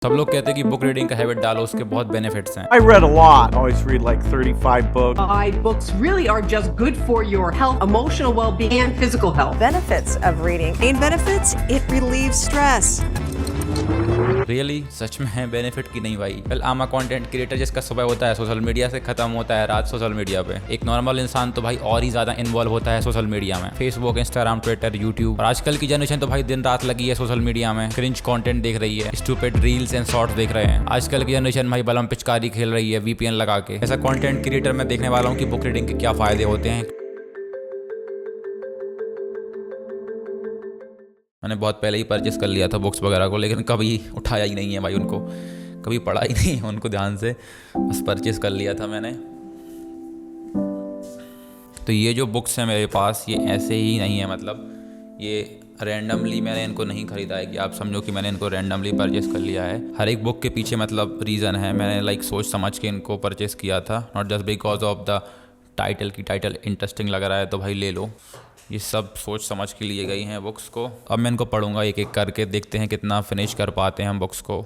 सब लोग कहते हैं कि बुक रीडिंग का हैबिट डालो, उसके बहुत बेनिफिट्स हैं। I read a lot. I always read like 35 books. Books really are just good for your health, emotional well-being, and physical health. Benefits of reading. Main benefits, it relieves stress. Really सच में है benefit की नहीं भाई। Well आम content creator जिसका सुबह होता है सोशल मीडिया से खत्म होता है रात सोशल मीडिया पे, एक नॉर्मल इंसान तो भाई और ही ज्यादा इन्वॉल्व होता है सोशल मीडिया में, फेसबुक, इंस्टाग्राम, ट्विटर, यूट्यूब। और आजकल की जनरेशन तो भाई दिन रात लगी है सोशल मीडिया में, क्रिंज कंटेंट देख रही है, स्टूपिड रील्स एंड शॉर्ट्स देख रहे हैं। आजकल की जनरेशन भाई बलम पिचकारी खेल रही है वीपीएन लगा के। ऐसा कंटेंट क्रिएटर मैं देखने वाला हूँ कि बुक रीडिंग के क्या फायदे होते हैं। मैंने बहुत पहले ही परचेस कर लिया था बुक्स वगैरह को, लेकिन कभी उठाया ही नहीं है भाई उनको, कभी पढ़ा ही नहीं है उनको ध्यान से, बस परचेस कर लिया था मैंने। तो ये जो बुक्स हैं मेरे पास ये ऐसे ही नहीं है, मतलब ये रैंडमली मैंने इनको नहीं खरीदा है कि आप समझो कि मैंने इनको रैंडमली परचेस कर लिया है। हर एक बुक के पीछे मतलब रीज़न है, मैंने लाइक सोच समझ के इनको परचेस किया था, not just because of the title की टाइटल इंटरेस्टिंग लग रहा है तो भाई ले लो। ये सब सोच समझ के लिए गई हैं बुक्स को। अब मैं इनको पढ़ूंगा एक एक करके, देखते हैं कितना फिनिश कर पाते हैं हम बुक्स को।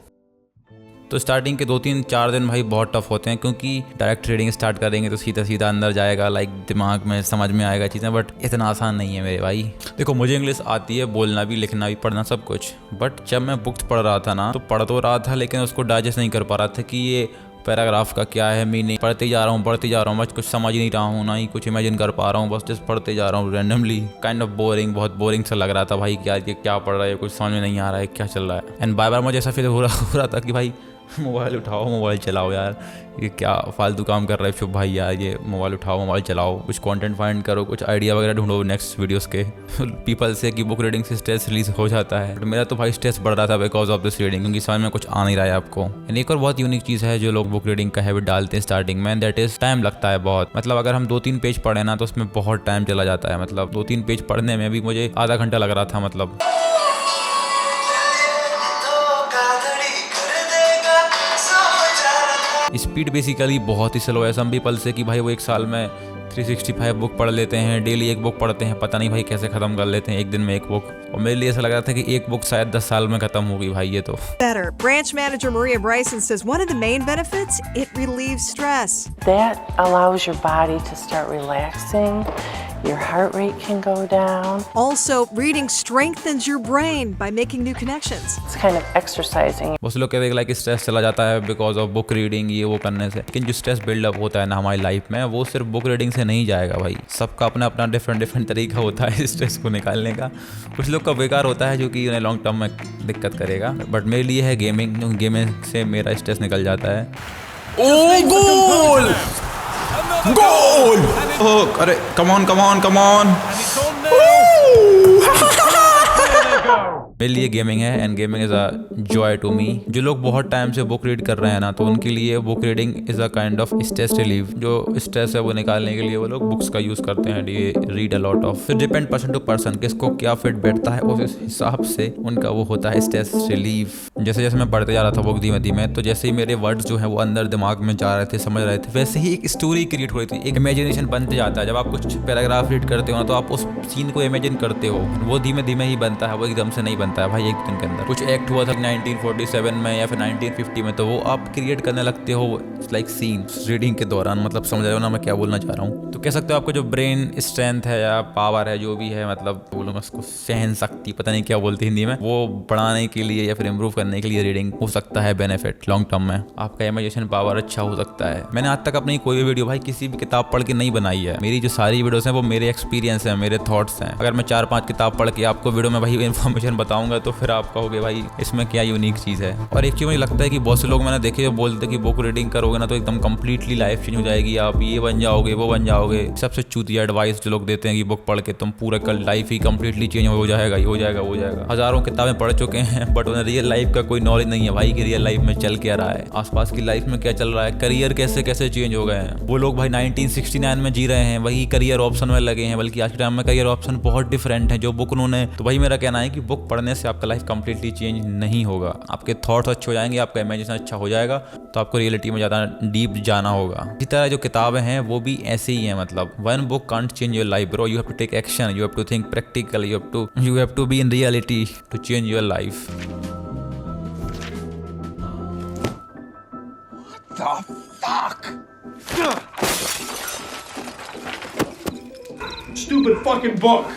तो स्टार्टिंग के 2-3-4 दिन भाई बहुत टफ होते हैं, क्योंकि डायरेक्ट रीडिंग स्टार्ट करेंगे तो सीधा सीधा अंदर जाएगा, लाइक दिमाग में समझ में आएगा चीज़ें, बट इतना आसान नहीं है मेरे भाई। देखो मुझे इंग्लिश आती है, बोलना भी, लिखना भी, पढ़ना सब कुछ, बट जब मैं बुक्स पढ़ रहा था ना तो पढ़ तो रहा था लेकिन उसको डाइजेस्ट नहीं कर पा रहा था कि ये पैराग्राफ का क्या है मीनिंग। पढ़ते जा रहा हूँ बस कुछ समझ ही नहीं रहा हूँ, ना ही कुछ इमेजिन कर पा रहा हूँ, बस जस्ट पढ़ते जा रहा हूँ रैंडमली। काइंड ऑफ बोरिंग, बहुत बोरिंग सा लग रहा था भाई कि यार ये क्या पढ़ रहा है, कुछ समझ में नहीं आ रहा है क्या चल रहा है। एंड बार बार मुझे ऐसा फील हो रहा था कि भाई मोबाइल उठाओ, मोबाइल चलाओ यार, ये क्या फालतू काम कर रहा है शुभ भाई यार, ये मोबाइल उठाओ, मोबाइल चलाओ, कुछ कंटेंट फाइंड करो, कुछ आइडिया वगैरह ढूंढो नेक्स्ट वीडियोस के। पीपल से कि बुक रीडिंग से स्ट्रेस रिलीज हो जाता है, बट मेरा तो भाई स्ट्रेस बढ़ रहा था बिकॉज ऑफ दिस रीडिंग, क्योंकि समझ में कुछ आ नहीं रहा है आपको। एक और बहुत यूनिक चीज़ है जो लोग बुक रीडिंग का हैबिट डालते हैं स्टार्टिंग में, दैट इज टाइम लगता है बहुत। मतलब अगर हम 2-3 पेज पढ़े ना तो उसमें बहुत टाइम चला जाता है, मतलब 2-3 पेज पढ़ने में भी मुझे आधा घंटा लग रहा था। मतलब स्पीड बेसिकली बहुत ही स्लो है। सम पीपल से कि भाई वो एक साल में 365 बुक पढ़ लेते हैं, डेली एक बुक पढ़ते हैं, पता नहीं भाई कैसे ख़त्म कर लेते हैं एक दिन में एक बुक। और मेरे लिए ऐसा लग रहा था कि एक बुक शायद 10 साल में ख़त्म होगी भाई ये तो। Better. Branch manager Maria Bryson says one of the main benefits, it relieves stress. That allows your body to start relaxing. Your heart rate can go down. Also, reading strengthens your brain by making new connections. It's kind of exercising. बहुत लोग कहते हैं like stress चला जाता है because of book reading, ये वो करने से, लेकिन जो स्ट्रेस बिल्डअप होता है ना हमारी लाइफ में वो सिर्फ बुक रीडिंग से नहीं जाएगा भाई। सबका अपना अपना डिफरेंट तरीका होता है स्ट्रेस को निकालने का। कुछ लोग का बेकार होता है जो कि उन्हें लॉन्ग टर्म में दिक्कत करेगा, बट मेरे लिए है गेमिंग, क्योंकि गेमिंग से मेरा स्ट्रेस निकल जाता है। ओ गोल गोल, ओह अरे कम ऑन मेरे लिए गेमिंग है and gaming is a joy to me. जो लोग बहुत टाइम से बुक रीड कर रहे हैं ना तो उनके लिए book reading is a kind of stress relief. जो स्ट्रेस है वो निकालने के लिए वो लोग बुक्स का यूज़ करते हैं, ये रीड अ लॉट ऑफ। फिर डिपेंड पर्सन टू पर्सन किसको क्या फिट बैठता है उस हिसाब से उनका वो होता है स्ट्रेस रिलीफ। जैसे जैसे मैं पढ़ते जा रहा था बुक धीमे धीमे, तो जैसे ही मेरे वर्ड्स जो है वो अंदर दिमाग में जा रहे थे, समझ रहे थे, वैसे ही एक स्टोरी क्रिएट हो रही थी, एक इमेजिनेशन बनते जाता है। जब आप कुछ पैराग्राफ रीड करते हो ना तो आप उस सीन को इमेजिन करते हो, वो धीमे धीमे ही बनता है, वो एकदम से नहीं बनता है भाई एक दिन के अंदर। कुछ एक्ट हुआ था 1947 में या फिर 1950 में, तो वो आप क्रिएट करने लगते हो लाइक सीन रीडिंग के दौरान। मतलब समझ रहे हो ना मैं क्या बोलना चाह रहा हूँ। तो कह सकते हो आपको जो ब्रेन स्ट्रेंथ है या पावर है जो भी है, मतलब बोलूँगा उसको सहन शक्ति, पता नहीं क्या बोलते हिंदी में, वो बढ़ाने के लिए या फिर इम्प्रूव करने के लिए रीडिंग हो सकता है बेनिफिट लॉन्ग टर्म में। आपका इमेजिनेशन पावर अच्छा हो सकता है। मैंने आज तक अपनी कोई भी वीडियो भाई किसी भी किताब पढ़ के नहीं बनाई है। मेरी जो सारी वीडियोस हैं वो मेरे एक्सपीरियंस हैं, मेरे थॉट्स हैं। अगर मैं 4-5 किताब पढ़ के आपको वीडियो में भाई इन्फॉर्मेशन बताऊंगा तो फिर आप कहोगे भाई इसमें क्या यूनिक चीज़ है। और एक चीज़ मुझे लगता है कि बहुत से लोग मैंने देखे जो बोलते कि बुक रीडिंग करोगे ना तो एकदम कंप्लीटली लाइफ चेंज हो जाएगी, आप ये बन जाओगे वो बन जाओगे। सबसे चूतिया एडवाइस जो लोग देते हैं कि बुक पढ़ के तुम पूरा कल लाइफ ही कंप्लीटली चेंज हो जाएगा, ये हो जाएगा वो जाएगा। हज़ारों किताबें पढ़ चुके हैं बट उन्हें रियल लाइफ का कोई नॉलेज नहीं है भाई कि रियल लाइफ में चल क्या रहा है, आसपास की लाइफ में क्या चल रहा है, करियर कैसे कैसे चेंज हो गए हैं। वो लोग भाई 1969 में जी रहे हैं, वही करियर ऑप्शन में लगे हैं, बल्कि आज के टाइम में करियर ऑप्शन बहुत डिफरेंट है जो बुक उन्होंने। तो भाई मेरा कहना है कि बुक पढ़ने से आपका लाइफ कंप्लीटली चेंज नहीं होगा, आपके थॉट्स अच्छे हो जाएंगे, आपका इमेजिनेशन अच्छा हो जाएगा, तो आपको रियलिटी में ज़्यादा डीप जाना होगा। इसी तरह जो किताबें हैं वो भी ऐसे ही हैं, मतलब one book can't change your life bro, you have to take action, you have to think practical, you have to be in reality to change your life. Stupid fucking book.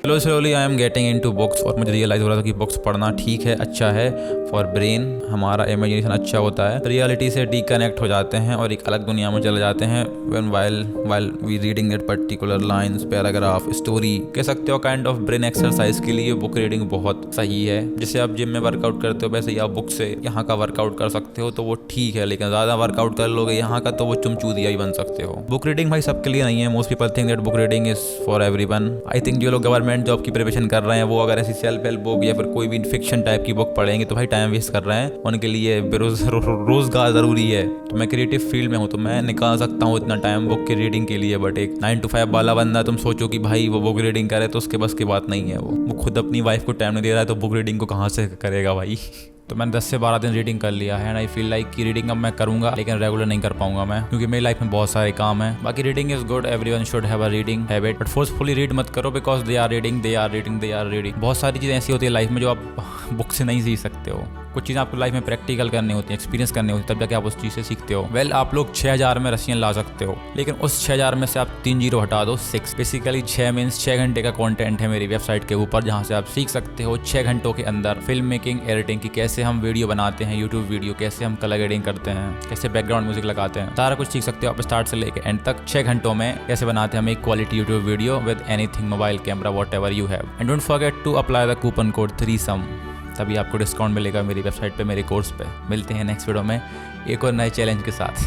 Slowly I am getting into books और मुझे realise हो रहा था कि books पढ़ना ठीक है, अच्छा है फॉर ब्रेन, हमारा इमेजिनेशन अच्छा होता है, रियलिटी से डिकनेक्ट हो जाते हैं और एक अलग दुनिया में चले जाते हैं when while we reading that particular lines, paragraph, story, कह सकते हो काइंड ऑफ ब्रेन एक्सरसाइज के लिए बुक रीडिंग बहुत सही है। जैसे आप जिम में वर्कआउट करते हो वैसे ही आप बुक से यहाँ का वर्कआउट कर सकते हो, तो वो ठीक है, लेकिन ज़्यादा वर्कआउट कर लोगे यहाँ का तो वो चुमचूदिया ही बन सकते हो। बुक रीडिंग भाई सबके लिए नहीं है, most people think that book reading is for everyone. I think जो लोग गवर्नमेंट जॉब की प्रिपरेशन कर रहे हैं वो अगर ऐसी सेल्फ हेल्प बुक या फिर कोई भी फिक्शन टाइप की बुक पढ़ेंगे तो भाई टाइम वेस्ट कर रहे हैं, उनके लिए रोजगार ज़रूरी है। तो मैं क्रिएटिव फील्ड में हूँ तो मैं निकाल सकता हूँ इतना टाइम बुक की रीडिंग के लिए, बट एक 9 to 5 वाला बंदा तुम सोचो कि भाई वो बुक रीडिंग करे तो उसके बस की बात नहीं है। वो खुद अपनी वाइफ को टाइम नहीं दे रहा है तो बुक रीडिंग को कहाँ से करेगा भाई। तो मैंने 10 से 12 दिन रीडिंग कर लिया है एंड आई फील लाइक कि रीडिंग अब मैं करूंगा लेकिन रेगुलर नहीं कर पाऊंगा मैं, क्योंकि मेरी लाइफ में बहुत सारे काम हैं। बाकी reading is good, everyone should have a reading habit, but forcefully read मत करो बिकॉज दे आर रीडिंग। बहुत सारी चीज़ें ऐसी होती है लाइफ में जो आप बुक से नहीं सीख सकते हो। कुछ चीज़ें आपको लाइफ में प्रैक्टिकल करनी होती है, एक्सपीरियंस करनी होती है, तब जाके आप उस चीज़ से सीखते हो। वेल आप लोग 6000 में रशियन ला सकते हो, लेकिन उस 6000 में से आप 3 जीरो हटा दो, 6। बेसिकली 6 मीन्स 6 घंटे का कंटेंट है मेरी वेबसाइट के ऊपर, जहाँ से आप सीख सकते हो 6 घंटों के अंदर फिल्म मेकिंग, एडिटिंग की, कैसे हम वीडियो बनाते हैं, यूट्यूब वीडियो, कैसे हम कलर ग्रेडिंग करते हैं, कैसे बैकग्राउंड म्यूजिक लगाते हैं, सारा कुछ सीख सकते हो आप स्टार्ट से लेकर एंड तक। 6 घंटों में कैसे बनाते हैं हम एक quality YouTube video with anything, mobile camera, whatever you have. And don't forget to apply the coupon code 3sum, तभी आपको डिस्काउंट मिलेगा मेरी वेबसाइट पे, मेरे कोर्स पे। मिलते हैं नेक्स्ट वीडियो में एक और नए चैलेंज के साथ।